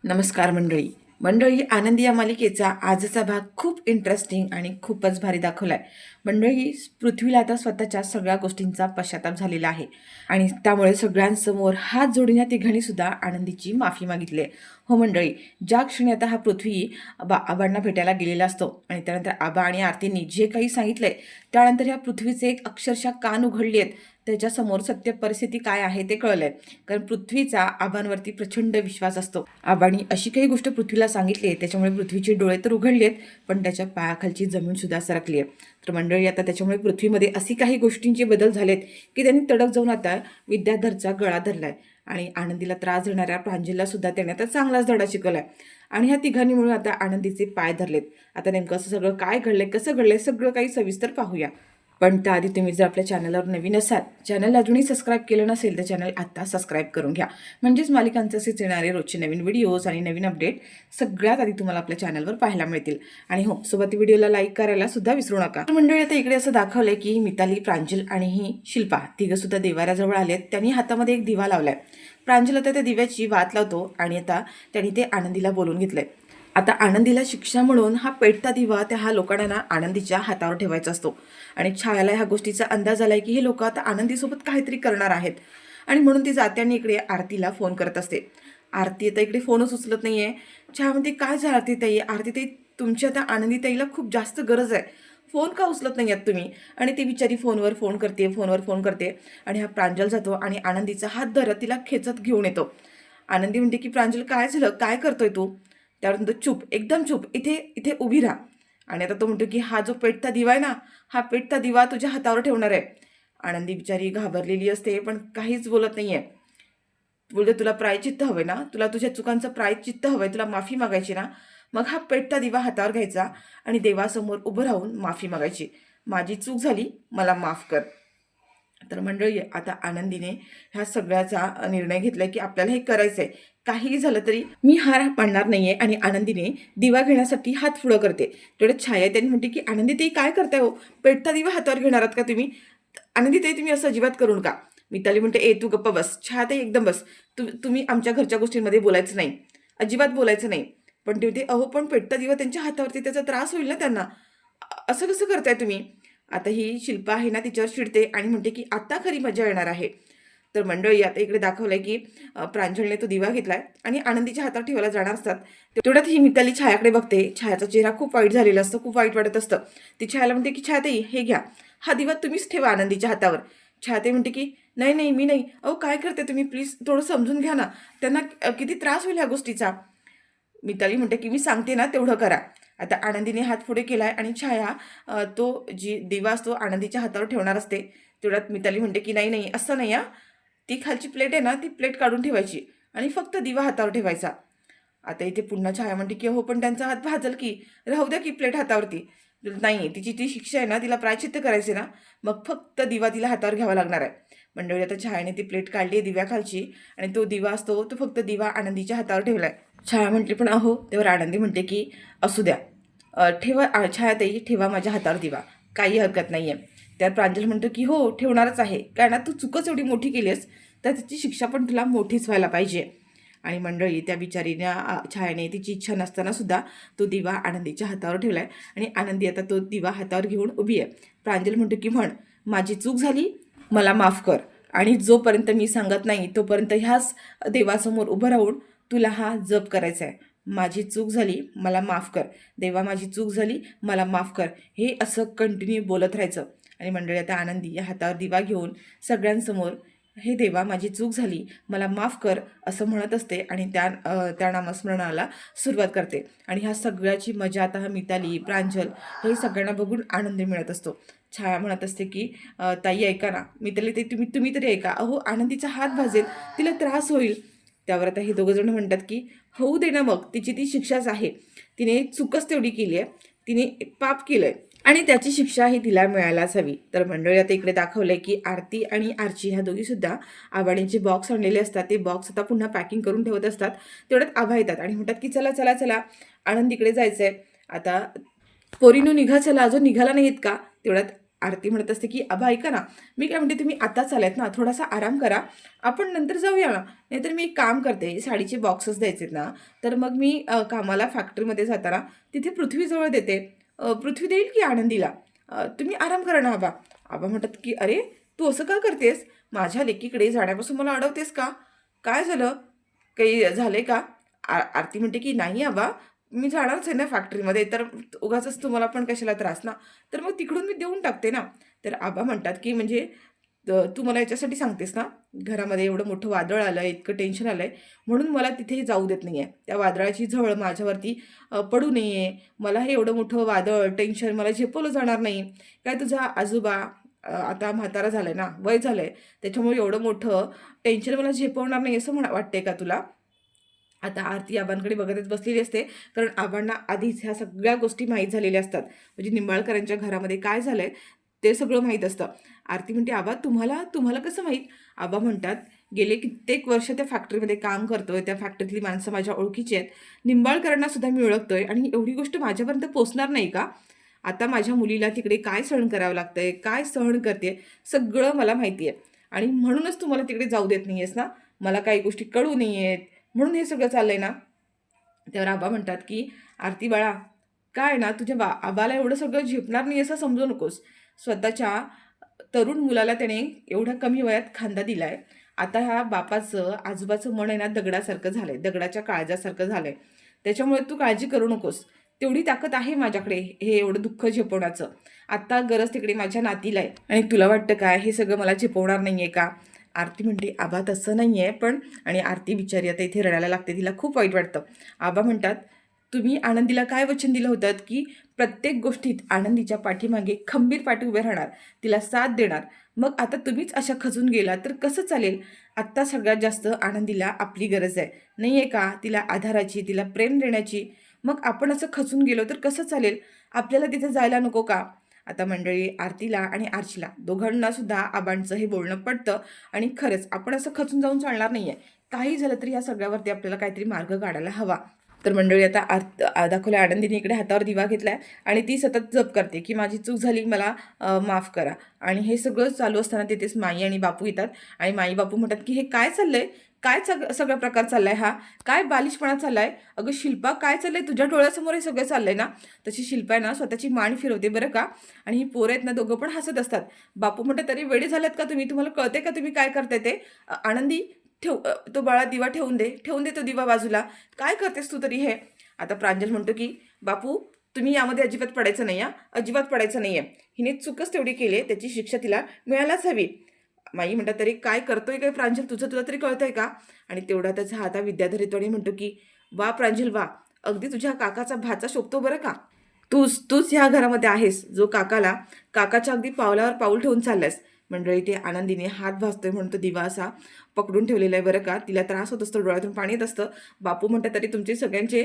नमस्कार मंडळी. आनंदी या मालिकेचा आजचा भाग खूप इंटरेस्टिंग आणि खूपच भारी दाखवलाय. मंडळी, पृथ्वीला आता स्वतःच्या सगळ्या गोष्टींचा पश्चाताप झालेला आहे आणि त्यामुळे सगळ्यांसमोर हात जोडून या तिघांनी सुद्धा आनंदीची माफी मागितली आहे. हो मंडळी, ज्या क्षणी आता हा पृथ्वी आबांना भेटायला गेलेला असतो आणि त्यानंतर आबा आणि आरतींनी जे काही सांगितलंय त्यानंतर ह्या पृथ्वीचे एक अक्षरशः कान उघडले आहेत. त्याच्यासमोर सत्य परिस्थिती काय आहे ते कळलंय. कारण पृथ्वीचा आबांवरती प्रचंड विश्वास असतो. आबांनी अशी काही गोष्ट पृथ्वीला सांगितली आहे त्याच्यामुळे पृथ्वीचे डोळे तर उघडले आहेत, पण त्याच्या पायाखालची जमीन सुद्धा सरकली आहे. तर मंडळी, आता त्याच्यामुळे पृथ्वीमध्ये अशी काही गोष्टींचे बदल झालेत की त्यांनी तडक जाऊन आता विद्याधरचा गळा धरलाय आणि आनंदीला त्रास देणाऱ्या प्रांजलला सुद्धा त्याने आता चांगलाच धडा शिकवलाय. आणि ह्या तिघांनी मिळून आता आनंदीचे पाय धरलेत. आता नेमकं असं सगळं काय घडलंय, कसं घडलंय, सगळं काही सविस्तर पाहूया. पण त्याआधी तुम्ही जर आपल्या चॅनलवर नवीन असाल, चॅनल अजूनही सबस्क्राईब केलं नसेल तर चॅनल आत्ता सबस्क्राईब करून घ्या. म्हणजेच मालिकांचे असेच येणारे रोजचे नवीन व्हिडिओज आणि नवीन अपडेट सगळ्यात आधी तुम्हाला आपल्या चॅनलवर पाहायला मिळतील. आणि हो, सोबत व्हिडिओला लाईक करायला सुद्धा विसरू नका. मंडळी, आता इकडे असं दाखवलंय की मिताली, प्रांजल आणि ही शिल्पा तिघं सुद्धा देवाऱ्याजवळ आलेत. त्यांनी हातामध्ये एक दिवा लावलाय. प्रांजल आता त्या दिव्याची वात लावतो आणि आता त्यांनी ते आनंदीला बोलून घेतलंय. आता आनंदीला शिक्षा म्हणून हा पेटता दिवा त्या हा लोकांना आनंदीच्या हातावर ठेवायचा असतो. आणि छायाला ह्या गोष्टीचा अंदाज आलाय की हे लोक आता आनंदीसोबत काहीतरी करणार आहेत. आणि म्हणून ती जाते आणि इकडे आरतीला फोन करत असते. आरती आता इकडे फोनच उचलत नाहीये. छाया म्हणते, काय झालं आरतीताई? आरतीताई, तुमची आता आनंदीताईला खूप जास्त गरज आहे. फोन का उचलत नाही आहात तुम्ही? आणि ती बिचारी फोनवर फोन करते आणि हा प्रांजल जातो आणि आनंदीचा हात धरत तिला खेचत घेऊन येतो. आनंदी म्हणते की प्रांजल, काय झालं, काय करतोय तू? त्यावर म्हणतो, चूप, एकदम चूप, इथे इथे उभी राहा. आणि आता तो म्हणतो की हा जो पेटता दिवा आहे ना, हा पेटता दिवा तुझ्या हातावर ठेवणार आहे. आनंदी बिचारी घाबरलेली असते पण काहीच बोलत नाहीये. बोलते, तुला प्रायचित्त हवंय ना, तुला तुझ्या चुकांचं प्रायचित्त हवंय, तुला माफी मागायची ना, मग हा पेटता दिवा हातावर घ्यायचा आणि देवासमोर उभं राहून माफी मागायची. माझी चूक झाली, मला माफ कर. तर मंडळी, आता आनंदीने ह्या सगळ्याचा निर्णय घेतलाय की आपल्याला हे करायचंय. काहीही झालं तरी मी हार मानणार नाहीये. आणि आनंदीने दिवा घेण्यासाठी हात पुढं करते. तेवढं छाया त्यांनी म्हणते की आनंदीताई, काय करताय हो? पेटता दिवा हातावर घेणार आहात का तुम्ही? आनंदीताई, तुम्ही असं अजिबात करू नका. मिताली म्हणते, ए तू गप्प बस. छायाताई, एकदम बस. तुम्ही आमच्या घरच्या गोष्टींमध्ये बोलायचं नाही, अजिबात बोलायचं नाही. पण ती म्हणते, अहो पण पेटता दिवा त्यांच्या हातावरती, त्याचा त्रास होईल ना त्यांना. असं कसं करताय तुम्ही? आता ही शिल्पा आहे ना, तिच्यावर चिडते आणि म्हणते की आता खरी मजा येणार आहे. तर मंडळी, आता इकडे दाखवलंय की प्रांजलने तो दिवा घेतलाय आणि आनंदीच्या हातात ठेवायला जाणार असतात. तेवढ्यात ही मिताली छायाकडे बघते. छायाचा चेहरा खूप वाईट झालेला असतो, खूप वाईट वाटत असतं. ती छायाला म्हणते की छायाताई, हे घ्या, हा दिवा तुम्हीच ठेवा आनंदीच्या हातावर. छायाताई म्हणते की नाही नाही, मी नाही. अहो काय करते तुम्ही, प्लीज थोडं समजून घ्या ना, त्यांना किती त्रास होईल ह्या गोष्टीचा. मिताली म्हणते की मी सांगते ना तेवढं करा. आता आनंदीने हात पुढे केलाय आणि छाया तो जी दिवा असतो आनंदीच्या हातावर ठेवणार असते. तेवढ्यात मिताली म्हणते की नाही नाही, असं नाही हा, ती खालची प्लेट आहे ना, ती प्लेट काढून ठेवायची आणि फक्त दिवा हातावर ठेवायचा. आता इथे पुन्हा छाया म्हणते की हो पण त्यांचा हात भाजल की, राहू द्या की प्लेट हातावरती. नाही, तिची ती शिक्षा आहे ना, तिला प्रायचित्त करायचे ना, मग फक्त दिवा तिला हातावर घ्यावा लागणार आहे. मंडळी, आता छायाने ती प्लेट काढली आहे दिव्याखालची आणि तो दिवा असतो तो फक्त दिवा आनंदीच्या हातावर ठेवलाय. छाया म्हटली, पण अहो, तेव्हा आनंदी म्हणते की असू द्या, ठेवा छायाताई, ठेवा माझ्या हातावर दिवा, काही हरकत नाही आहे. त्यात प्रांजल म्हणतो की हो, ठेवणारच आहे, कारण तू चुकच एवढी मोठी केली आहेस तर त्याची शिक्षा पण तुला मोठीच व्हायला पाहिजे. आणि मंडळी, त्या बिचारीने छायाने तिची इच्छा नसताना सुद्धा तो दिवा आनंदीच्या हातावर ठेवलाय आणि आनंदी आता तो दिवा हातावर घेऊन उभी आहे. प्रांजल म्हणतो की म्हण, माझी चूक झाली, मला माफ कर. आणि जोपर्यंत मी सांगत नाही तोपर्यंत ह्याच देवासमोर उभं राहून तुला हा जप करायचा आहे. माझी चूक झाली, मला माफ कर. देवा, माझी चूक झाली, मला माफ कर. हे असं कंटिन्यू बोलत राहायचं. आणि मंडळी, आता आनंदी या हातावर दिवा घेऊन सगळ्यांसमोर, हे देवा, माझी चूक झाली, मला माफ कर, असं म्हणत असते आणि त्या नामस्मरणाला सुरुवात करते. आणि ह्या सगळ्याची मजा आता हा मिताली, प्रांजल हे सगळ्यांना बघून आनंद मिळत असतो. छाया म्हणत असते की ताई ऐका ना, मिताली ते तुम्ही तरी ऐका, अहो आनंदीचा हात भाजेल, तिला त्रास होईल. त्यावर आता हे दोघंजण म्हणतात की होऊ दे ना, मग तिची ती शिक्षाच आहे. तिने चूकच तेवढी केली आहे, तिने पाप केलंय आणि त्याची शिक्षा ही तिला मिळायलाच हवी. तर मंडळी, आता इकडे दाखवलंय की आरती आणि आर्ची ह्या दोघी सुद्धा आबाणीचे बॉक्स आणलेले असतात. ते बॉक्स आता पुन्हा पॅकिंग करून ठेवत असतात. तेवढ्यात आभा येतात आणि म्हणतात की चला चला चला, आनंद इकडे जायचंय. आता पोरीनो निघा, चला, अजून निघाला नाहीत का? तेवढ्यात आरती म्हणत असते की आबा ऐका ना, मी काय म्हणते तुम्ही आताच आलात ना, थोडासा आराम करा, आपण नंतर जाऊया ना. नाहीतर मी एक काम करते, साडीचे बॉक्सेस द्यायचे ना, तर मग मी कामाला फॅक्टरीमध्ये जाताना तिथे पृथ्वीजवळ देते. पृथ्वी देईल की आनंदीला. तुम्ही आराम करा ना आबा. आबा म्हणतात की अरे तू असं का करतेस, माझ्या लेकीकडे जाण्यापासून मला अडवतेस का, काय झालं, काही झालंय का? आरती म्हणते की नाही आबा, मी जाणारच आहे ना फॅक्टरीमध्ये, तर उगाचच तुम्हाला पण कशाला त्रास ना, तर मग तिकडून मी देऊन टाकते ना. तर आबा म्हणतात की म्हणजे तू मला याच्यासाठी सांगतेस ना, घरामध्ये एवढं मोठं वादळ आलं आहे, इतकं टेन्शन आलं आहे, म्हणून मला तिथे जाऊ देत नाही आहे. त्या वादळाची झळ माझ्यावरती पडू नये, मला हे एवढं मोठं वादळ, टेन्शन मला झेपवलं जाणार नाही. काय तुझा आजोबा आता म्हातारा झाला आहे ना, वय झालं आहे, त्याच्यामुळे एवढं मोठं टेन्शन मला झेपवणार नाही असं वाटते का तुला? आता आरती आबांकडे बघतच बसलेली असते, कारण आबांना आधीच ह्या सगळ्या गोष्टी माहीत झालेल्या असतात. म्हणजे निंबाळकरांच्या घरामध्ये काय झालंय ते सगळं माहीत असतं. आरती म्हणते आबा तुम्हाला तुम्हाला कसं माहीत? आबा म्हणतात गेले कित्येक वर्ष त्या फॅक्टरीमध्ये काम करतोय, त्या फॅक्टरीतली माणसं माझ्या ओळखीची आहेत, निंबाळकरांना सुद्धा मी ओळखतोय आणि एवढी गोष्ट माझ्यापर्यंत पोहोचणार नाही का? आता माझ्या मुलीला तिकडे काय सहन करावं लागतंय, काय सहन करते, सगळं मला माहिती आहे आणि म्हणूनच तू मला तिकडे जाऊ देत नाही आहेस ना, मला काही गोष्टी कळू नाही आहेत, म्हणून हे सगळं चाललंय ना. त्यावर आबा म्हणतात की आरती बाळा, काय ना तुझ्या आबाला एवढं सगळं झेपणार नाही असं समजू नकोस. स्वतःच्या तरुण मुलाला त्याने एवढ्या कमी वयात खांदा दिलाय. आता ह्या बापाचं आजोबाचं मन आहे ना दगडासारखं झालंय, दगडाच्या काळजासारखं झालंय. त्याच्यामुळे तू काळजी करू नकोस. तेवढी ताकद आहे माझ्याकडे हे एवढं दुःख झेपवण्याचं. आत्ता गरज तिकडे माझ्या नातीला आहे आणि तुला वाटतं काय हे सगळं मला झेपवणार नाही आहे का? आरती म्हणते आबा तसं नाही आहे पण, आणि आरती बिचारी आता इथे रडायला लागते, तिला खूप वाईट वाटतं. आबा म्हणतात तुम्ही आनंदीला काय वचन दिलं होतं की प्रत्येक गोष्टीत आनंदीच्या पाठीमागे खंबीरपाठी उभे राहणार, तिला साथ देणार. मग आता तुम्हीच अशा खचून गेला तर कसं चालेल? आत्ता सगळ्यात जास्त आनंदीला आपली गरज आहे, नाही आहे का? तिला आधाराची, तिला प्रेम देण्याची. मग आपण असं खचून गेलो तर कसं चालेल? आपल्याला तिथे जायला नको का? आता मंडळी आरतीला आणि आर्चीला दोघांना सुद्धा आबांचं हे बोलणं पडतं आणि खरंच आपण असं खचून जाऊन चालणार नाही आहे. काही झालं तरी या सगळ्यावरती आपल्याला काहीतरी मार्ग काढायला हवा. तर मंडळी आता दाखवल्या आनंदीने इकडे हातावर दिवा घेतलाय आणि ती सतत जप करते की माझी चूक झाली, मला माफ करा. आणि हे सगळं चालू असताना तिथेच माई आणि बापू येतात आणि माई बापू म्हणतात की हे काय चाललंय, काय सगळा प्रकार चाललाय, हा काय बालिशपणा चाललाय? अगं शिल्पा काय चाललंय, तुझ्या डोळ्यासमोर हे सगळं चाललंय ना? तशी शिल्पा आहे ना स्वतःची मान फिरवते बरं का. आणि ही पोरं आहेत ना दोघं पण हसत असतात. बापू म्हणतात तरी वेळे झाल्यात का तुम्ही, तुम्हाला कळते का तुम्ही काय करताय ते? आनंदी तो बाळा दिवा ठेवून दे तो दिवा बाजूला, काय करतेस तू तरी हे? आता प्रांजल म्हणतो की बापू तुम्ही यामध्ये अजिबात पडायचं नाही, अजिबात पडायचं नाहीये, हिने चूकच तेवढी केली, त्याची शिक्षा तिला मिळायलाच हवी. माई म्हणतात तरी काय करतोय काय प्रांजल, तुला तरी कळतंय का? आणि तेवढा त्याचा हाता विद्याधर येतो आणि म्हणतो की वा प्रांजल वा, अगदी तुझ्या काकाचा भाचा शोभतो बरं का. तूच ह्या घरामध्ये आहेस जो काकाच्या अगदी पावलावर पाऊल ठेवून चाललायस. मंडळी ते आनंदीने हात भासतोय म्हणून तो दिवा असा पकडून ठेवलेला आहे बरं का. तिला त्रास होत असतो, डोळ्यातून पाणी येत असतं. बापू म्हणतात तरी तुमचे सगळ्यांचे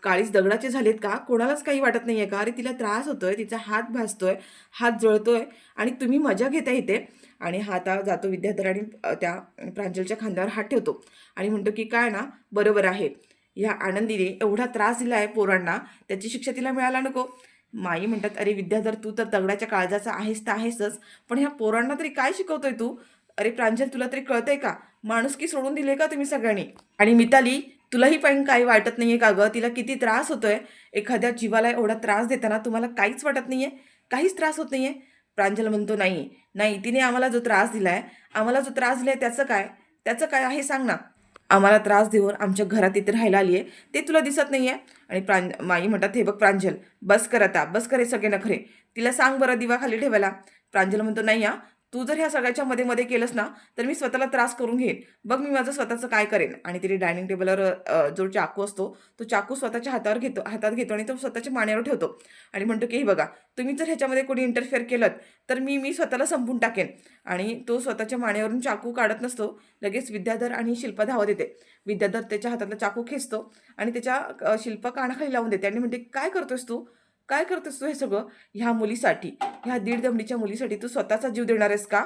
काळीच दगडाचे झालेत का, कोणालाच काही वाटत नाही आहे का? अरे तिला त्रास होतोय, तिचा हात भासतोय, हात जळतोय आणि तुम्ही मजा घेता इथे. आणि हात जातो विद्याधर आणि त्या प्रांजलच्या खांद्यावर हात ठेवतो आणि म्हणतो की काय ना बरोबर आहे, ह्या आनंदीने एवढा त्रास दिला आहे पोरांना, त्याची शिक्षा तिला मिळायला नको. माई म्हणतात अरे विद्याधर तू तर दगडाच्या काळजाचा आहेस तर आहेसच, पण ह्या पोरांना तरी काय शिकवतोय तू? अरे प्रांजल तुला तरी कळतंय का, माणुसकी सोडून दिले का तुम्ही सगळ्यांनी? आणि मिताली तुलाही पण काही वाटत नाहीये का गं, तिला किती त्रास होतोय, एखाद्या जीवाला एवढा त्रास देताना तुम्हाला काहीच वाटत नाहीये, काहीच त्रास होत नाहीये? प्रांजल म्हणतो नाही नाही, तिने आम्हाला जो त्रास दिलाय, त्याचं काय आहे सांग ना. आम्हाला त्रास देऊन आमच्या घरात इथे राहायला आली आहे ते तुला दिसत नाही आहे? आणि माई म्हणतात हे बघ प्रांजल, बस कर आता, बस कर हे सगळे नखरे, तिला सांग बरं दिवा खाली ठेवायला. प्रांजल म्हणतो नाही तू जर ह्या सगळ्याच्या मध्ये मध्ये केलंस ना तर मी स्वतःला त्रास करून घेईन, बघ मी माझं स्वतःचं काय करेन. आणि तिने डायनिंग टेबलवर जो चाकू असतो तो चाकू स्वतःच्या हातात घेतो आणि तो स्वतःच्या मानेवर ठेवतो आणि म्हणतो की हे बघा, तुम्ही जर ह्याच्यामध्ये कोणी इंटरफेअर केलं तर मी स्वतःला संपून टाकेन. आणि तो स्वतःच्या मानेवरून चाकू काढत नसतो, लगेच विद्याधर आणि शिल्पा धावत येते. विद्याधर त्याच्या हातातला चाकू खेचतो आणि त्याच्या शिल्पा कानाखाली लावून देते आणि म्हणते काय करतोस तू, काय करतोस तू हे सगळं ह्या मुलीसाठी, ह्या दीड दमडीच्या मुलीसाठी तू स्वतःचा जीव देणार आहेस का?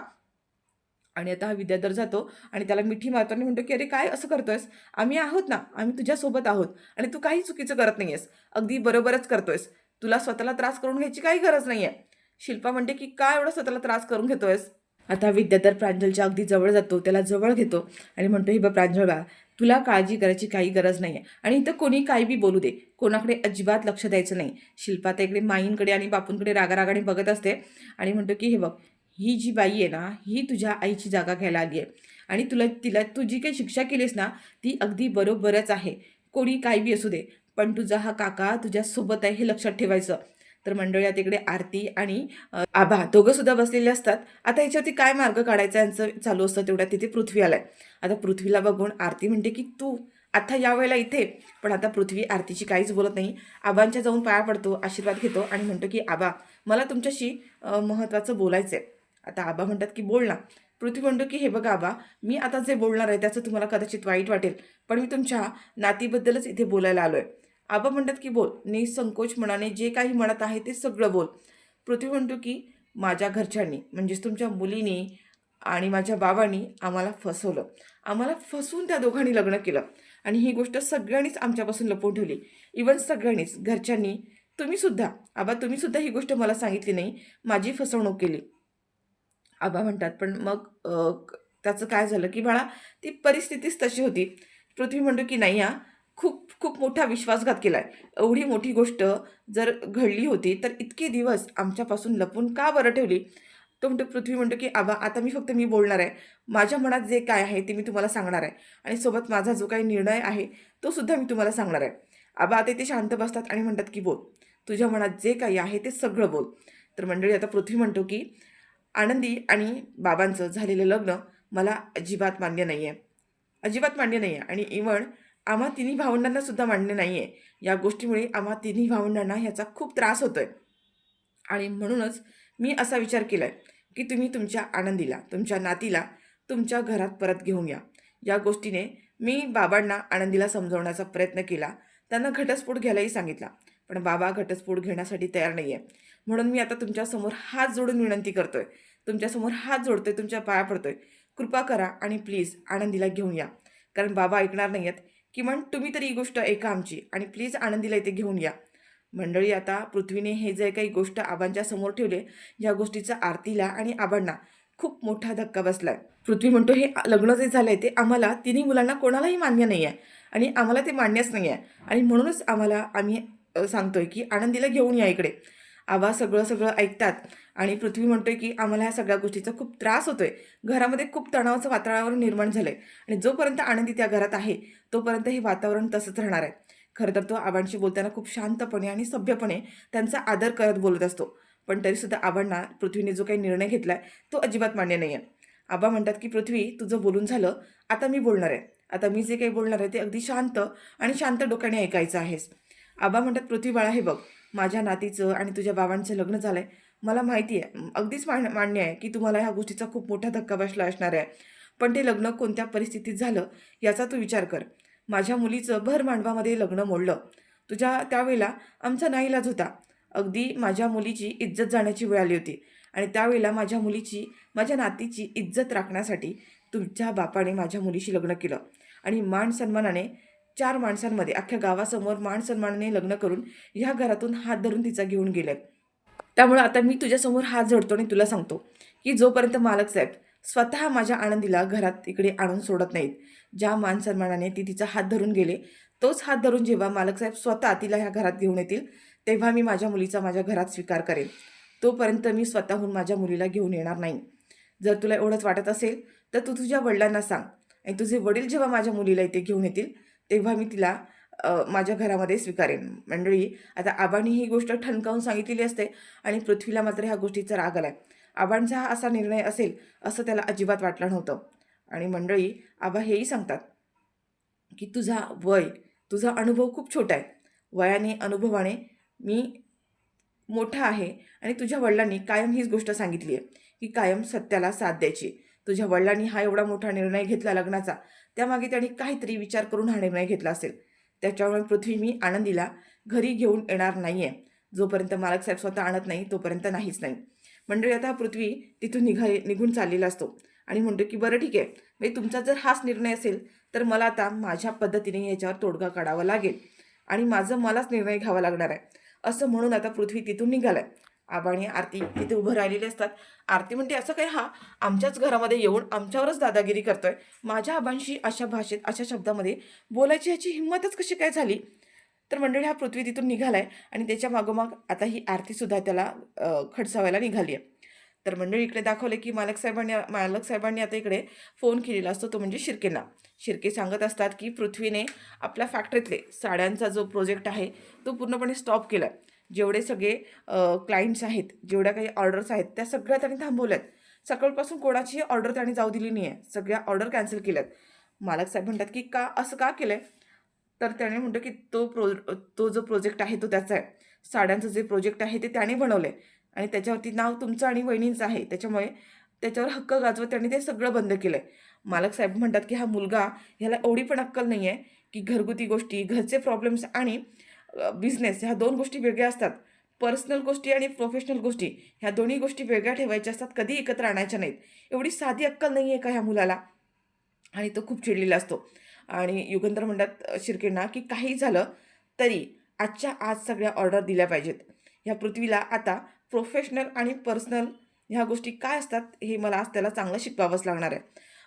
आणि आता हा विद्याधर जातो आणि त्याला मिठी मारतो आणि म्हणतो की अरे काय असं करतोयस, आम्ही आहोत ना, आम्ही तुझ्यासोबत आहोत आणि तू काही चुकीचं करत नाहीयेस, अगदी बरोबरच करतोयस, तुला स्वतःला त्रास करून घ्यायची काही गरज नाही आहे. शिल्पा म्हणते की काय एवढं स्वतःला त्रास करून घेतोयस. आता विद्याधर प्रांजलच्या अगदी जवळ जातो, त्याला जवळ घेतो आणि म्हणतो, ही बघ प्रांजल बा, तुला काळजी करायची काही गरज नाही आहे आणि इथं कोणी काही बी बोलू दे, कोणाकडे अजिबात लक्ष द्यायचं नाही. शिल्पा तर इकडे माईंकडे आणि बापूंकडे रागारागाने बघत असते आणि म्हणतो की हे बघ, ही जी बाई आहे ना, ही तुझ्या आईची जागा घ्यायला आली आहे आणि तिला तू जी काही शिक्षा केलीस ना, ती अगदी बरोबरच आहे. कोणी काही बी असू दे, पण तुझा हा काका तुझ्यासोबत आहे हे लक्षात ठेवायचं. तर मंडळी तिकडे आरती आणि आभा दोघं सुद्धा बसलेले असतात. आता ह्याच्यावरती काय मार्ग काढायचा यांचं चालू असतं. तेवढ्या तिथे पृथ्वी आलाय. आता पृथ्वीला बघून आरती म्हणते की तू आता या वेळेला इथे. पण आता पृथ्वी आरतीची काहीच बोलत नाही. आबांच्या जाऊन पाया पडतो, आशीर्वाद घेतो आणि म्हणतो की आबा, मला तुमच्याशी महत्त्वाचं बोलायचं आहे. आता आबा म्हणतात की बोल ना. पृथ्वी म्हणतो की हे बघा आबा, मी आता जे बोलणार आहे त्याचं तुम्हाला कदाचित वाईट वाटेल, पण मी तुमच्या नातीबद्दलच इथे बोलायला आलोय. आबा म्हणतात की बोल, निसंकोच मनाने जे काही म्हणत आहे ते सगळं बोल. पृथ्वी म्हणतो की माझ्या घरच्यांनी म्हणजेच तुमच्या मुलीने आणि माझ्या बाबांनी आम्हाला फसवलं. आम्हाला फसवून त्या दोघांनी लग्न केलं आणि ही गोष्ट सगळ्यांनीच आमच्यापासून लपवून ठेवली. इवन सगळ्यांनीच, घरच्यांनी, तुम्हीसुद्धा. आबा तुम्हीसुद्धा ही गोष्ट मला सांगितली नाही, माझी फसवणूक केली. आबा म्हणतात पण मग त्याचं काय झालं की बाळा, ती परिस्थितीच तशी होती. पृथ्वी म्हणतो की नाही हा, खूप खूप मोठा विश्वासघात केला आहे. एवढी मोठी गोष्ट जर घडली होती तर इतके दिवस आमच्यापासून लपून का बरं ठेवली. तो म्हणतो, पृथ्वी म्हणतो की आबा आता मी बोलणार आहे. माझ्या मनात जे काय आहे ते मी तुम्हाला सांगणार आहे आणि सोबत माझा जो काही निर्णय आहे तो सुद्धा मी तुम्हाला सांगणार आहे. आबा आता ते शांत बसतात आणि म्हणतात की बोल, तुझ्या मनात जे काही आहे ते सगळं बोल. तर मंडळी आता पृथ्वी म्हणतो की आनंदी आणि बाबांचं झालेलं लग्न मला अजिबात मान्य नाही आहे. अजिबात मान्य नाही आहे आणि इव्हन आम्हा तिन्ही भावंडांना सुद्धा मान्य नाही आहे. या गोष्टीमुळे आम्हा तिन्ही भावंडांना ह्याचा खूप त्रास होतोय आणि म्हणूनच मी असा विचार केला आहे की तुम्ही तुमच्या आनंदीला, तुमच्या नातीला तुमच्या घरात परत घेऊन या. या गोष्टीने मी बाबांना, आनंदीला समजवण्याचा प्रयत्न केला. त्यांना घटस्फोट घ्यायलाही सांगितला, पण बाबा घटस्फोट घेण्यासाठी तयार नाही आहे. म्हणून मी आता तुमच्यासमोर हात जोडून विनंती करतोय, तुमच्यासमोर हात जोडतोय, तुमच्या पाया पडतोय. कृपा करा आणि प्लीज आनंदीला घेऊन या. कारण बाबा ऐकणार नाही आहेत. किमान तुम्ही तरी ही गोष्ट ऐका आमची आणि प्लीज आनंदीला इथे घेऊन या. मंडळी आता पृथ्वीने हे जे काही गोष्ट आबांच्या समोर ठेवले, या गोष्टीचा आरतीला आणि आबांना खूप मोठा धक्का बसलाय. पृथ्वी म्हणतो हे लग्न जे झालंय ते आम्हाला तिन्ही मुलांना कोणालाही मान्य नाही आहे आणि आम्हाला ते मान्यच नाही आहे आणि म्हणूनच आम्ही सांगतोय की आनंदीला घेऊन या इकडे. आबा सगळं सगळं ऐकतात आणि पृथ्वी म्हणतोय की आम्हाला ह्या सगळ्या गोष्टीचा खूप त्रास होतोय. घरामध्ये खूप तणावाचं वातावरण निर्माण झालंय आणि जोपर्यंत आनंदी त्या घरात आहे तोपर्यंत हे वातावरण तसंच राहणार आहे. खरं तर तो आबांशी बोलताना खूप शांतपणे आणि सभ्यपणे त्यांचा आदर करत बोलत असतो. पण तरीसुद्धा आबांना पृथ्वीने जो काही निर्णय घेतला आहे तो अजिबात मान्य नाही आहे. आबा म्हणतात की पृथ्वी, तुझं बोलून झालं, आता मी बोलणार आहे. आता मी जे काही बोलणार आहे ते अगदी शांत आणि शांत डोक्याने ऐकायचं आहेस. आबा म्हणतात, पृथ्वी बाळा, हे बघ, माझ्या नातीचं आणि तुझ्या बाबांचं लग्न झालं आहे. मला माहिती आहे, अगदीच मान्य आहे की तुम्हाला ह्या गोष्टीचा खूप मोठा धक्का बसला असणार आहे. पण ते लग्न कोणत्या परिस्थितीत झालं याचा तू विचार कर. माझ्या मुलीचं भर मांडवामध्ये लग्न मोडलं. तुझ्या त्यावेळेला आमचा नाईलाज होता. अगदी माझ्या मुलीची इज्जत जाण्याची वेळ आली होती आणि त्यावेळेला माझ्या नातीची इज्जत राखण्यासाठी तुमच्या बापाने माझ्या मुलीशी लग्न केलं आणि मान सन्मानाने 4 माणसांमध्ये अख्ख्या गावासमोर मान सन्मानाने लग्न करून ह्या घरातून हात धरून तिचा घेऊन गेलेत. त्यामुळे आता मी तुझ्यासमोर हात जोडतो आणि तुला सांगतो की जोपर्यंत मालक साहेब स्वतः माझ्या आनंदीला घरात इकडे आणून सोडत नाहीत, ज्या मान सन्मानाने ती तिचा हात धरून गेले, तोच हात धरून जेव्हा मालक साहेब स्वतः तिला ह्या घरात घेऊन येतील, तेव्हा मी माझ्या मुलीचा माझ्या घरात स्वीकार करेन. तोपर्यंत मी स्वतःहून माझ्या मुलीला घेऊन येणार नाही. जर तुला एवढंच वाटत असेल तर तू तुझ्या वडिलांना सांग आणि तुझे वडील जेव्हा माझ्या मुलीला इथे घेऊन येतील तेव्हा मी तिला माझ्या घरामध्ये स्वीकारेन. मंडळी, आता आबांनी ही गोष्ट ठणकावून सांगितलेली असते आणि पृथ्वीला मात्र ह्या गोष्टीचा राग आलाय. आबांचा हा असा निर्णय असेल असं त्याला अजिबात वाटलं नव्हतं. आणि मंडळी, आबा हेही सांगतात की तुझा अनुभव खूप छोटा आहे. वयाने, अनुभवाने मी मोठा आहे आणि तुझ्या वडिलांनी कायम हीच गोष्ट सांगितली आहे की कायम सत्याला साथ द्यायची. तुझ्या वडिलांनी हा एवढा मोठा निर्णय घेतला लग्नाचा, त्यामागे त्यांनी काहीतरी विचार करून हा निर्णय घेतला असेल. त्याच्यामुळे पृथ्वी, मी आनंदीला घरी घेऊन येणार नाही आहे. जोपर्यंत मालकसाहेब स्वतः आणत नाही तोपर्यंत नाहीच नाही. मंडळी, आता पृथ्वी तिथून निघून चाललेला असतो आणि म्हणतो की बरं ठीक आहे, म्हणजे तुमचा जर हाच निर्णय असेल तर मला आता माझ्या पद्धतीने याच्यावर तोडगा काढावा लागेल आणि मलाच निर्णय घ्यावा लागणार आहे. असं म्हणून आता पृथ्वी तिथून निघालाय. आबा आणि आरती तिथे उभं राहिलेले असतात. आरती म्हणते, असं काय हा आमच्याच घरामध्ये येऊन आमच्यावरच दादागिरी करतोय, माझ्या आबांशी अशा भाषेत अशा शब्दामध्ये बोलायची ह्याची हिंमतच कशी काय झाली. तर मंडळी हा पृथ्वी तिथून निघालाय आणि त्याच्या मागोमाग आता ही आरतीसुद्धा त्याला खडसावायला निघाली आहे. तर मंडळी इकडे दाखवले की मालक साहेबांनी आता इकडे फोन केलेला असतो, तो म्हणजे शिर्केंना. शिर्के सांगत असतात की पृथ्वीने आपल्या फॅक्टरीतले साड्यांचा जो प्रोजेक्ट आहे तो पूर्णपणे स्टॉप केला. जेवढे सगळे क्लायंट्स आहेत, जेवढ्या काही ऑर्डर्स आहेत त्या सगळ्या त्यांनी थांबवल्यात. सकाळपासून कोणाचीही ऑर्डर त्यांनी जाऊ दिली नाही आहे, सगळ्या ऑर्डर कॅन्सल केल्यात. मालक साहेब म्हणतात की का असं का केलं आहे. तर त्याने म्हणतो की तो जो प्रोजेक्ट आहे तो त्याचा आहे. साड्यांचं जे प्रोजेक्ट आहे ते त्याने बनवलं आहे आणि त्याच्यावरती नाव तुमचं आणि वहिनींचं आहे, त्याच्यामुळे त्याच्यावर हक्क गाजवत त्यांनी ते सगळं बंद केलं आहे. मालक साहेब म्हणतात की हा मुलगा, ह्याला एवढी पण अक्कल नाही आहे की घरगुती गोष्टी, घरचे प्रॉब्लेम्स आणि बिझनेस ह्या दोन गोष्टी वेगळ्या असतात. पर्सनल गोष्टी आणि प्रोफेशनल गोष्टी ह्या दोन्ही गोष्टी वेगळ्या ठेवायच्या असतात, कधी एकत्र आणायच्या नाहीत. एवढी साधी अक्कल नाही आहे का ह्या मुलाला. आणि तो खूप चिडलेला असतो. आणि युगंधर म्हणतात शिर्केंना की काही झालं तरी आजच्या आज सगळ्या ऑर्डर दिल्या पाहिजेत. ह्या पृथ्वीला आता प्रोफेशनल आणि पर्सनल ह्या गोष्टी काय असतात हे मला आज त्याला चांगलं शिकवावंच लागणार आहे.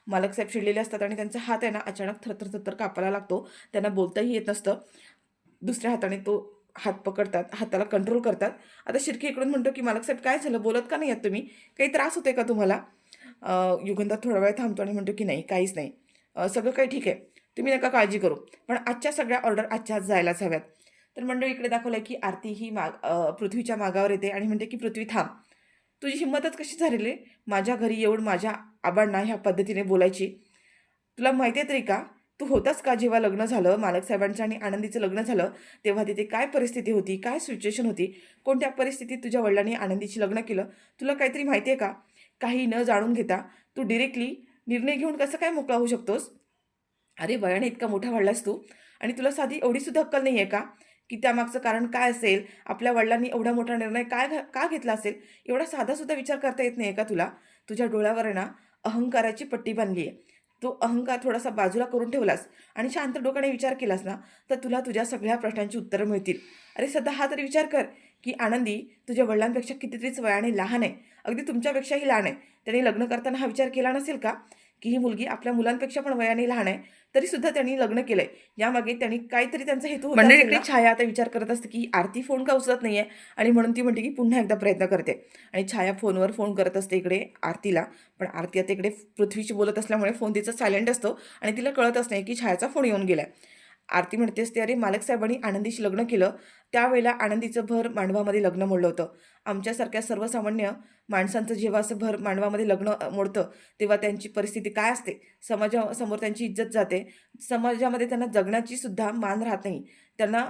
मालक साहेब चिडलेले असतात आणि त्यांचा हात आहे ना अचानक थरथर थरथर कापायला लागतो. त्यांना बोलताही येत नसतं. दुसऱ्या हाताने तो हात पकडतात, हाताला कंट्रोल करतात. आता शिर्के इकडून म्हणतो की मालक साहेब काय झालं, बोलत का नाही आहेत तुम्ही, काही त्रास होतोय का तुम्हाला. युगंधर थोडा वेळ थांबतो आणि म्हणतो की नाही, काहीच नाही, सगळं काही ठीक आहे, तुम्ही नका काळजी करू, पण आजच्या सगळ्या ऑर्डर आजच्या आज जायलाच हव्यात. तर मंडळी इकडे दाखवलं की आरती ही पृथ्वीच्या मागावर येते आणि म्हणते की पृथ्वी थांब, तुझी हिंमतच कशी झालेली माझ्या घरी येऊन माझ्या आबांना ह्या पद्धतीने बोलायची. तुला माहिती आहे तरी का, तू होतास का जेव्हा लग्न झालं, मालक साहेबांचं आणि आनंदीचं लग्न झालं, तेव्हा तिथे काय परिस्थिती होती, काय सिच्युएशन होती, कोणत्या परिस्थितीत तुझ्या वडिलांनी आनंदीची लग्न केलं, तुला काहीतरी माहिती आहे का. काही न जाणून घेता तू डिरेक्टली निर्णय घेऊन कसं काय मोकळा होऊ शकतोस. अरे वयाने इतका मोठा वाढलास तू आणि तुला साधी एवढीसुद्धा अक्कल नाही आहे का, की त्यामागचं कारण काय असेल, आपल्या वडिलांनी एवढा मोठा निर्णय का घेतला असेल, एवढा साधासुद्धा विचार करता येत नाही आहे का तुला. तुझ्या डोळ्यावर आहे ना अहंकाराची पट्टी बांधली आहे. तो अहंकार थोडासा बाजूला करून ठेवलास आणि शांत डोक्याने विचार केलास ना, तर तुला तुझ्या सगळ्या प्रश्नांची उत्तरं मिळतील. अरे सध्या हा तरी विचार कर की आनंदी तुझ्या वडिलांपेक्षा कितीतरीच वयाने लहान आहे, अगदी तुमच्यापेक्षाही लहान आहे. त्याने लग्न करताना हा विचार केला नसेल का, की ही मुलगी आपल्या मुलांपेक्षा पण वयाने लहान आहे, तरीसुद्धा त्यांनी लग्न केलंय. यामागे त्यांनी काहीतरी त्यांचा हेतू होता मंडळी असेल इकडे ना. छाया आता विचार करत असते की आरती फोन का उचलत नाहीये आणि म्हणून ती म्हणते की पुन्हा एकदा प्रयत्न करते. आणि छाया फोनवर फोन करत असते इकडे आरतीला. पण आरती आता इकडे पृथ्वीशी बोलत असल्यामुळे फोन तिचा सायलेंट असतो आणि तिला कळतच नाही की छायाचा फोन येऊन गेलाय. आरती म्हणते असते, अरे मालक साहेबांनी आनंदीशी लग्न केलं, त्यावेळेला आनंदीचं भर मांडवामध्ये लग्न मोडलं होतं. आमच्यासारख्या सर्वसामान्य माणसांचं जेव्हा असं भर मांडवामध्ये लग्न मोडतं, तेव्हा त्यांची परिस्थिती काय असते, समाजासमोर त्यांची इज्जत जाते, समाजामध्ये त्यांना जगण्याची सुद्धा मान राहत नाही, त्यांना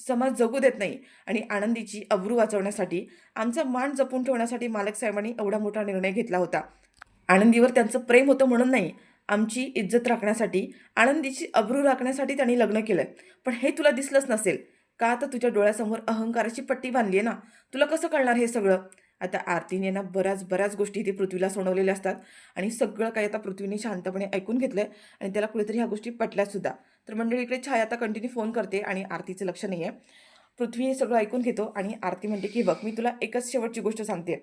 समाज जगू देत नाही. आणि आनंदीची अब्रू वाचवण्यासाठी, आमचा मान जपून ठेवण्यासाठी मालक साहेबांनी एवढा मोठा निर्णय घेतला होता. आनंदीवर त्यांचं प्रेम होतं म्हणून नाही, आमची इज्जत राखण्यासाठी, आनंदीची अब्रू राखण्यासाठी त्यांनी लग्न केलंय. पण हे तुला दिसलंच नसेल का, तर तुझ्या डोळ्यासमोर अहंकाराची पट्टी बांधली आहे ना, तुला कसं कळणार हे सगळं. आता आरतीने ना बऱ्याच बऱ्याच गोष्टी इथे पृथ्वीला सोडवलेल्या असतात आणि सगळं काही आता पृथ्वीने शांतपणे ऐकून घेतलंय आणि त्याला कुठेतरी ह्या गोष्टी पटल्यात सुद्धा. तर मंडळी इकडे छाया आता कंटिन्यू फोन करते आणि आरतीचं लक्ष नाही आहे. पृथ्वी हे सगळं ऐकून घेतो आणि आरती म्हणते की बघ, मी तुला एकच शेवटची गोष्ट सांगते,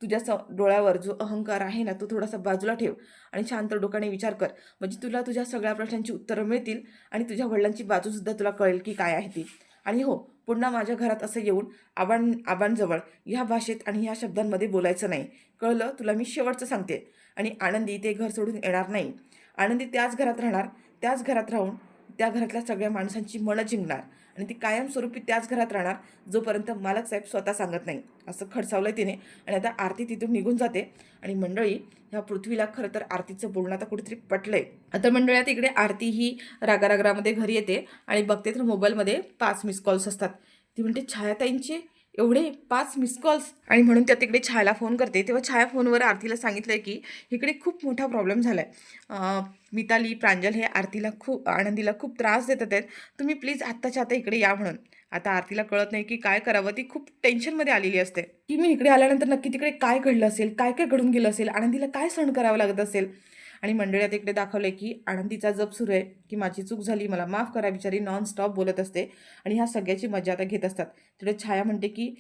तुझ्या डोळ्यावर जो अहंकार आहे ना, तो थोडासा बाजूला ठेव आणि शांत डोक्याने विचार कर. म्हणजे तुला तुझ्या सगळ्या प्रश्नांची उत्तरं मिळतील आणि तुझ्या वडिलांची बाजूसुद्धा तुला कळेल की काय आहे ती. आणि हो, पुन्हा माझ्या घरात असं येऊन आबांजवळ ह्या भाषेत आणि ह्या शब्दांमध्ये बोलायचं नाही, कळलं तुला. मी शेवटचं सांगते. आणि आनंदी ते घर सोडून येणार नाही. आनंदी त्याच घरात राहणार, त्याच घरात राहून त्या घरातल्या सगळ्या माणसांची मनं जिंकणार आणि ती कायमस्वरूपी त्याच घरात राहणार, जोपर्यंत मालक साहेब स्वतः सांगत नाही, असं खडसावलंय तिने. आणि आता आरती तिथून निघून जाते. आणि मंडळी ह्या पृथ्वीला खरं तर आरतीचं बोलणं आता कुठेतरी पटलंय. आता मंडळी आता इकडे आरती ही रागारागामध्ये घरी येते आणि बघते तर मोबाईलमध्ये 5 मिस कॉल्स असतात. ती म्हणते छायाताईंचे एवढे 5 मिस कॉल्स. आणि म्हणून त्या तिकडे छायाला फोन करते. तेव्हा छाया फोनवर आरतीला सांगितलंय की इकडे खूप मोठा प्रॉब्लेम झालाय, मिताली, प्रांजल हे आनंदीला खूप त्रास देतात आहेत, तुम्ही प्लीज आत्ताच्या आता इकडे या म्हणून. आता आरतीला कळत नाही की काय करावं, ती खूप टेन्शनमध्ये आलेली असते की मी इकडे आल्यानंतर नक्की तिकडे काय घडलं असेल, काय काय घडून गेलं असेल, आनंदीला काय सहन करावं लागत असेल. आणि मंडळात इकडे दाखवलंय की आनंदीचा जप सुरू आहे की माझी चूक झाली, मला माफ करा, बिचारी नॉन स्टॉप बोलत असते आणि ह्या सगळ्याची मजा आता घेत असतात. तिकडे छाया म्हणते की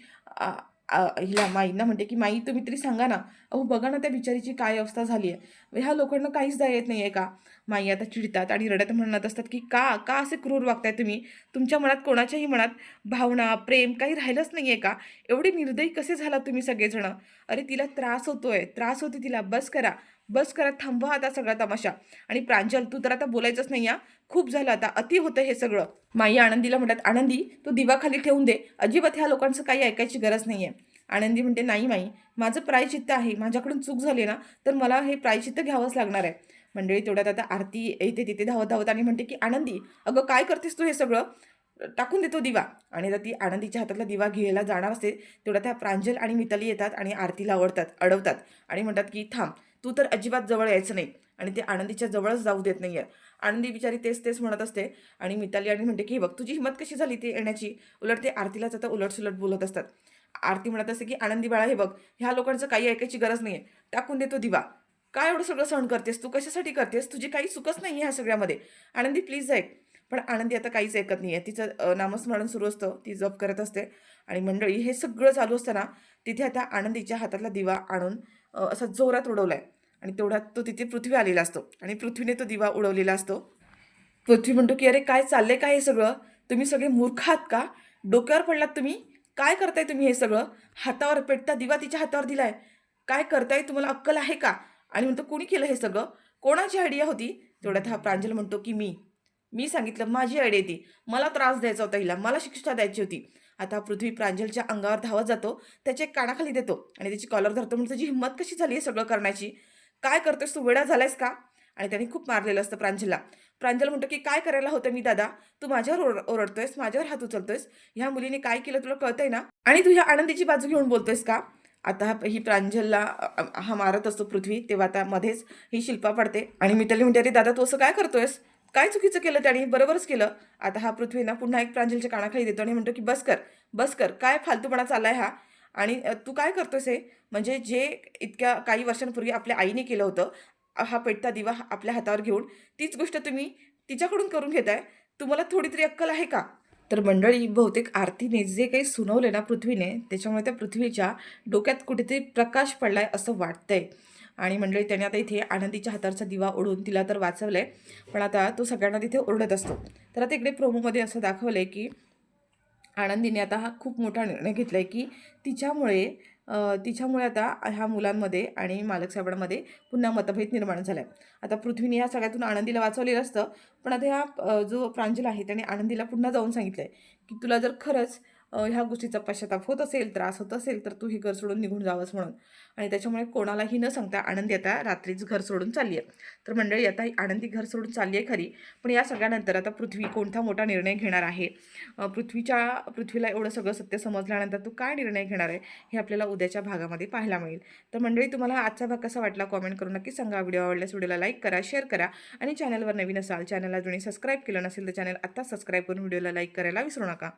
हिला माईंना म्हणते की माई तुम्ही तरी सांगा ना, अहो बघा ना त्या बिचारीची काय अवस्था झाली आहे, ह्या लोकांना काहीच दया येत नाही आहे का. माई आता चिडतात आणि रडत म्हणत असतात की का का असे क्रूर वागताय तुम्ही, तुमच्या मनात कोणाच्याही मनात भावना प्रेम काही राहिलंच नाही आहे का, एवढे निर्दयी कसे झाला तुम्ही सगळेजण. अरे तिला त्रास होतोय, त्रास होते तिला, बस करा, बस करा, थांबवा आता सगळा तमाशा. आणि प्रांजल तू तर आता बोलायचंच नाही, या खूप झालं आता, अति होतं हे सगळं. माई आनंदीला म्हणतात आनंदी तू दिवा खाली ठेवून दे, अजिबात ह्या लोकांचं काही ऐकायची गरज नाही आहे. आनंदी म्हणते नाही माई, माझं प्रायचित्त आहे, माझ्याकडून चूक झाली ना तर मला हे प्रायचित्त घ्यावंच लागणार आहे. मंडळी तेवढ्यात आता आरती येते तिथे धावत धावत आणि म्हणते की आनंदी अगं काय करतेस तू हे सगळं, टाकून देतो दिवा. आणि आता ती आनंदीच्या हातातला दिवा घ्यायला जाणार असते तेवढ्या त्या प्रांजल आणि मिताली येतात आणि आरतीला अडवतात आणि म्हणतात की थांब, तू तर अजिबात जवळ यायचं नाही. आणि ते आनंदीच्या जवळच जाऊ देत नाहीये. आनंदी बिचारी तेच तेच म्हणत असते आणि मिताली आणि म्हणते की बघ तुझी हिंमत कशी झाली ती येण्याची. उलट ते आरतीलाच आता उलटसुलट बोलत असतात. आरती म्हणत असते की आनंदी बाळा हे बघ, ह्या लोकांचं काही ऐकायची गरज नाहीये, टाकून देतो दिवा. काय एवढं सगळं सहन करतेस तू, कशासाठी करतेस, तुझी काही चुकच नाही ह्या सगळ्यामध्ये. आनंदी प्लीज ऐक. पण आनंदी आता काहीच ऐकत नाहीये. तिचं नामस्मरण सुरू असतं, ती जप करत असते. आणि मंडळी हे सगळं चालू असताना तिथे आता आनंदीच्या हातातला दिवा आणून असा जोरात उडवलाय. आणि तेवढ्यात तो तिथे पृथ्वी आलेला असतो आणि पृथ्वीने तो दिवा उडवलेला असतो. पृथ्वी म्हणतो की अरे काय चाललंय काय हे सगळं, तुम्ही सगळे मूर्ख आहात का, डोक्यावर पडलात तुम्ही, काय करताय तुम्ही हे सगळं, हातावर पेटता दिवा तिच्या हातावर दिलाय, काय करताय, तुम्हाला अक्कल आहे का. आणि म्हणतो कोणी केलं हे सगळं, कोणाची आयडिया होती. तेवढ्यात हा प्रांजल म्हणतो की मी मी सांगितलं, माझी आयडिया ती, मला त्रास द्यायचा होता हिला, मला शिक्षा द्यायची होती. आता पृथ्वी प्रांजलच्या अंगावर धावत जातो, त्याच्या कानाखाली देतो आणि त्याची कॉलर धरतो. म्हणजे तुझी हिंमत कशी झाली हे सगळं करण्याची, काय करतोयस तू, वेडा झालायस का. आणि त्याने खूप मारलेलं असतं प्रांजलला. प्रांजल म्हणतो की काय करायला होतं मी दादा, तू माझ्यावर ओरडतोयस, माझ्यावर हात उचलतोयस, ह्या मुलीने काय केलं तुला कळतंय ना, आणि तुझ्या आनंदीची बाजू घेऊन बोलतोयस का. आता ही प्रांजलला हा मारत असतो पृथ्वी, तेव्हा आता मध्येच ही शिल्पा पडते आणि मिताली म्हणते अरे दादा तू असं काय करतोयस, काय चुकीचं केलं त्याने, बरोबरच केलं. आता हा पृथ्वी ना पुन्हा एक प्रांजलच्या कानाखाली देतो आणि म्हणतो की बस कर, बस कर, काय फालतूपणा चाललाय हा. आणि तू काय करतोयस हे, म्हणजे जे इतक्या काही वर्षांपूर्वी आपल्या आईने केलं होतं, हा पेटता दिवा आपल्या हातावर घेऊन, तीच गोष्ट तुम्ही तिच्याकडून करून घेताय, तुम्हाला थोडी तरी अक्कल आहे का. तर मंडळी बहुतेक आरतीने जे काही सुनावले ना पृथ्वीने, त्याच्यामुळे त्या पृथ्वीच्या डोक्यात कुठेतरी प्रकाश पडलाय असं वाटतंय. आणि मंडळी त्याने आता इथे आनंदीच्या हातावरचा दिवा ओढून तिला तर वाचवलंय, पण आता तो सगळ्यांना तिथे ओरडत असतो. तर आता इकडे प्रोमोमध्ये असं दाखवलंय की आनंदीने आता हा खूप मोठा निर्णय घेतला आहे की तिच्यामुळे तिच्यामुळे आता ह्या मुलांमध्ये आणि मालक साहेबांमध्ये पुन्हा मतभेद निर्माण झाला आहे. आता पृथ्वीने ह्या सगळ्यातून आनंदीला वाचवलेलं असतं, पण आता ह्या जो प्रांजल आहे त्याने आनंदीला पुन्हा जाऊन सांगितलं आहे की तुला जर खरंच ह्या गोष्टीचा पश्चाताप होत असेल, त्रास होत असेल, तर तू हे घर सोडून निघून जावंस म्हणून. आणि त्याच्यामुळे कोणालाही न सांगता आनंदी आता रात्रीच घर सोडून चालली आहे. तर मंडळी आता ही आनंदी घर सोडून चालली आहे खरी, पण या सगळ्यानंतर आता पृथ्वी कोणता मोठा निर्णय घेणार आहे, पृथ्वीला एवढं सगळं सत्य समजल्यानंतर तू काय निर्णय घेणार आहे, हे आपल्याला उद्याच्या भागामध्ये पाहायला मिळेल. तर मंडळी तुम्हाला आजचा भाग कसा वाटला कॉमेंट करून नक्की सांगा. व्हिडिओ आवडल्यास व्हिडिओला लाईक करा, शेअर करा आणि चॅनलवर नवीन असाल, चॅनलला जुनी सबस्क्राईब केलं नसेल तर चॅनल आत्ता सबस्क्राईब करून व्हिडिओला लाईक करायला विसरू नका.